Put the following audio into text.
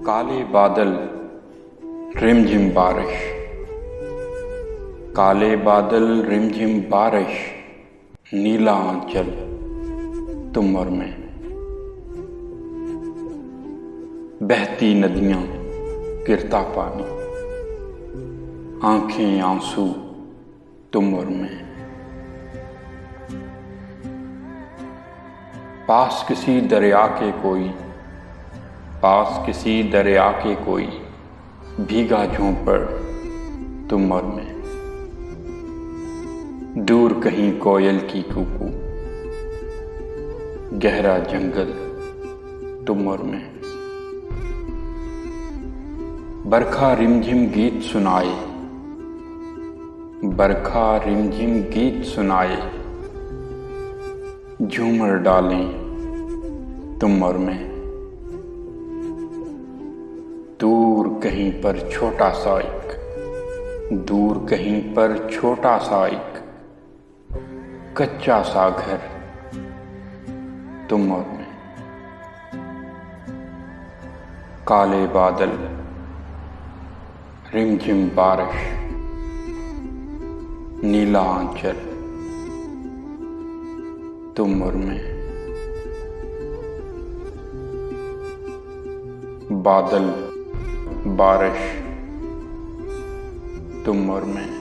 काले बादल रिमझिम बारिश, काले बादल रिमझिम बारिश, नीला आंचल तुम और मैं। बहती नदियां गिरता पानी, आंखें आंसू तुम और मैं। पास किसी दरिया के कोई, पास किसी दरिया के कोई भीगा झोंपड़ तुम और मैं। दूर कहीं कोयल की कूकू, गहरा जंगल तुम और मैं। बरखा रिमझिम गीत सुनाए, बरखा रिमझिम गीत सुनाए, झूमर डालें तुम और मैं। दूर कहीं पर छोटा सा एक, दूर कहीं पर छोटा सा एक कच्चा सा घर तुम और मैं। काले बादल रिमझिम बारिश, नीला आंचल तुम और मैं। बादल बारिश तुम और मैं।